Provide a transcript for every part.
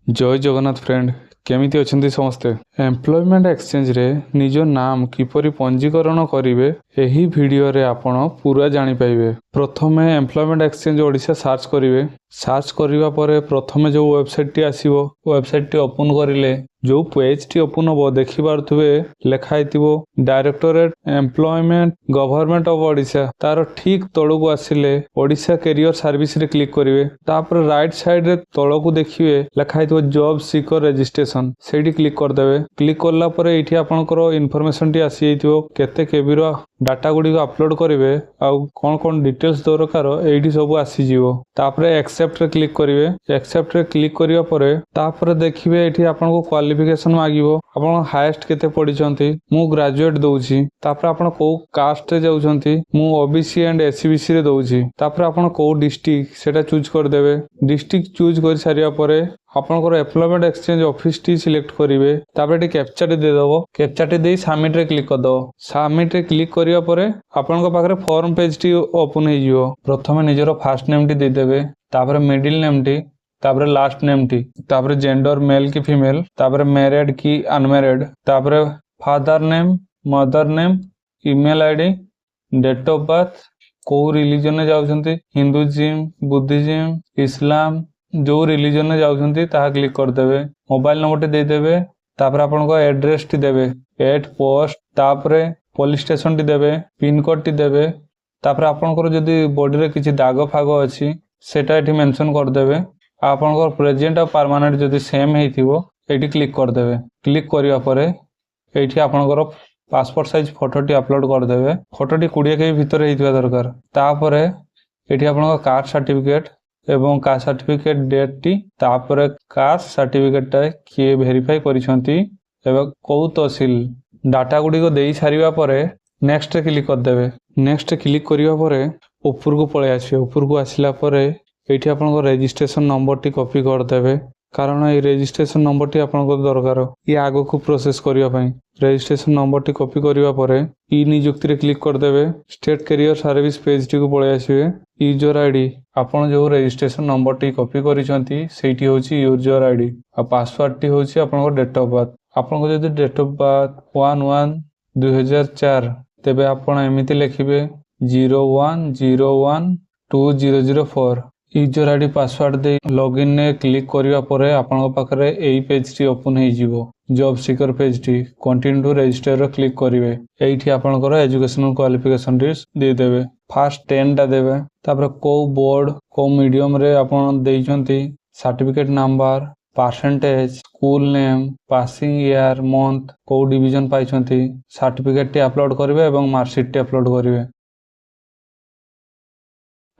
जय जगन्नाथ फ्रेंड केमिति अछंती समस्ते एम्प्लॉयमेंट एक्सचेंज रे निज नाम किपरि पंजीकरण करिवे एही वीडियो रे आपण पूरा जानि पाइबे। प्रथमे एम्प्लॉयमेंट एक्सचेंज ओडिशा सर्च करिवे। सर्च करिवा परे प्रथमे जो वेबसाइट टी आसीबो वेबसाइट टी ओपन करिले जो पेज टी ओपन हो देखि पारथुबे लेखा आइतिबो directorate employment government of Odisha तार ठीक तळकु आसिले ओडिशा कैरियर सर्विस रे क्लिक करिवे। तापर राइट साइड रे तळकु देखिबे लेखा आइतिबो जॉब सीकर रजिस्ट्रेशन सेठी क्लिक कर देबे। क्लिक करला परे एठी आपनकर इन्फॉर्मेशन टी आसी आइतिबो केते केबी रो डाटा गुडी को अपलोड करिवे आ कोन कोन डिटेल्स दरकार एठी सब आसी जिवो। तापर एक्सेप्ट रे क्लिक करिवे। एक्सेप्ट रे क्लिक करिवा परे तापर देखिबे एठी आपनको क्वालिफिकेशन मागिबो आपण हाईएस्ट केते पढिचंती मु ग्रेजुएट दउची। तापर आपण को कास्ट रे जाउचंती मु ओबीसी एंड एससीबीसी रे दउची। तापर आपण को डिस्ट्रिक्ट सेटा चूज कर देबे। डिस्ट्रिक्ट चूज कर सारिया परे आपनकर एम्प्लॉयमेंट एक्सचेंज ऑफिस टी सिलेक्ट करिवे। तापर एटी कैप्चा टी दे दबो। कैप्चा टी देई सबमिट रे क्लिक कर दो। सबमिट रे क्लिक करिया परे आपनकर पाखरे फॉर्म पेज टी ओपन हे जिवो। प्रथमे निजरो फर्स्ट नेम टी दे देबे। तापर मिडिल नेम टी तापर लास्ट नेम टी तापर जेंडर मेल की फीमेल तापर मैरिड की अनमैरिड तापर father name mother name email ID date of birth को रिलीजन में जाउछंती हिंदुइज्म बुद्धिज्म इस्लाम जो रिलीजन में जाउछंती ता क्लिक कर देबे। मोबाइल नंबर टी दे देबे। तापर आपन को एड्रेस टी देबे एट पोस्ट तापर पुलिस स्टेशन टी देबे पिन कोड टी देबे। तापर आपन को जदी बॉडी रे किछि दाग फाग अछि सेटा एठी मेंशन कर देबे। आपन को प्रेजेंट और परमानेंट जदी सेम हेतिबो एठी क्लिक कर देबे। क्लिक करिया परे एठी आपन को passport size photo T upload कर देबे। फोटो टी 20 के भीतर हेतिबा दरकार। तापर एठी आपन को कास्ट सर्टिफिकेट एवं कास्ट सर्टिफिकेट डेट टी तापर कास्ट सर्टिफिकेट टा किए वेरीफाई करिसंती एवं को तहसील डाटा गुडी को देई सारिबा परे नेक्स्ट रे क्लिक कर देबे। नेक्स्ट क्लिक करिवा परे ऊपर को पळे आसीबे। ऊपर को आसिला परे एठी आपन को रजिस्ट्रेशन नंबर टी कॉपी कर देबे कारण ए रजिस्ट्रेशन नंबर टी आपन को दरकार ये आगो को प्रोसेस करिवा पई। रजिस्ट्रेशन नंबर टी कॉपी करिवा परे ई नियुक्ति रे क्लिक कर देबे। स्टेट कैरियर सर्विस पेज टी को पळे आसीबे। यूजर आईडी आपन जो रजिस्ट्रेशन नंबर टी कॉपी करिसंती सेठी होची यूजर आईडी आ पासवर्ड टी होची आपन को डेट ऑफ बर्थ। आपन को जदी डेट ऑफ बर्थ 1/1/2004 तेबे आपन एमिति लिखिबे 01012004 यूजर आईडी पासवर्ड दे लॉगिन ने क्लिक करिवा परे आपन पाखरे एई पेज टी ओपन हे जिवो। जॉब सीकर पेज टी कंटिन्यू टू रजिस्टर रो क्लिक करिवे। एठी आपन को एजुकेशनल क्वालिफिकेशन टी दे देबे। फर्स्ट 10 टा देबे। तापर को बोर्ड को मीडियम रे आपन देइचंती certificate number percentage school name passing year month को डिवीजन पाइचंती सर्टिफिकेट टी अपलोड करिवे एवं मार्कशीट टी अपलोड करिवे।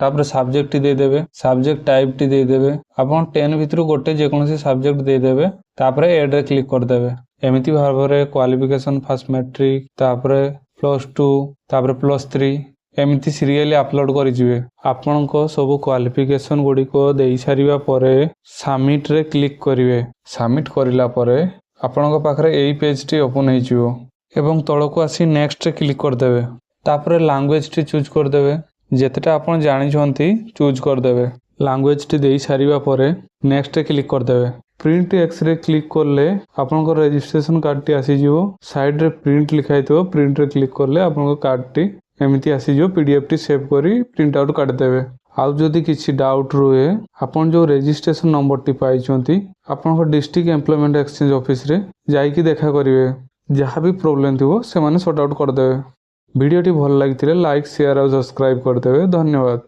तापर सब्जेक्ट टी दे देबे। सब्जेक्ट टाइप टी दे देबे। आपन 10 भितरु गोटे जे कोनोसी सब्जेक्ट दे देबे। तापर ऐड रे क्लिक कर देबे। एमिति भाबरे क्वालिफिकेशन फर्स्ट मैट्रिक तापर +2 तापर +3 एमिति सीरियली अपलोड करि जिवे। आपन को सब क्वालिफिकेशन गुडी को देई सारिबा परे सबमिट रे क्लिक करिवे। सबमिट करिला परे आपन को पाखरे एई पेज टी ओपन हे जिवो एवं तळको आसी नेक्स्ट रे क्लिक कर देबे। तापर लैंग्वेज टी चूज कर देबे। जेतेटा आपन जानि छंती चूज कर देबे। लैंग्वेज टी देई सारिबा परे नेक्स्ट रे क्लिक कर देबे। प्रिंट एक्स रे क्लिक करले आपन को रजिस्ट्रेशन कार्ड टी आसी जिवो। साइड रे प्रिंट लिखाइतो प्रिंट रे क्लिक करले आपन को कार्ड टी एमिति आसी जिवो। पीडीएफ टी सेव करी प्रिंट आउट काट देबे। आउ जदी किछि डाउट रुए आपन जो रजिस्ट्रेशन नंबर टी पाइचंती आपन को डिस्ट्रिक्ट एम्प्लॉयमेंट एक्सचेंज ऑफिस रे जाई कि देखा करिवे। जहां भी प्रॉब्लम थिबो से माने सॉर्ट आउट कर देबे। वीडियो टी भल लागिथिले लाइक शेयर और सब्सक्राइब कर देबे। धन्यवाद।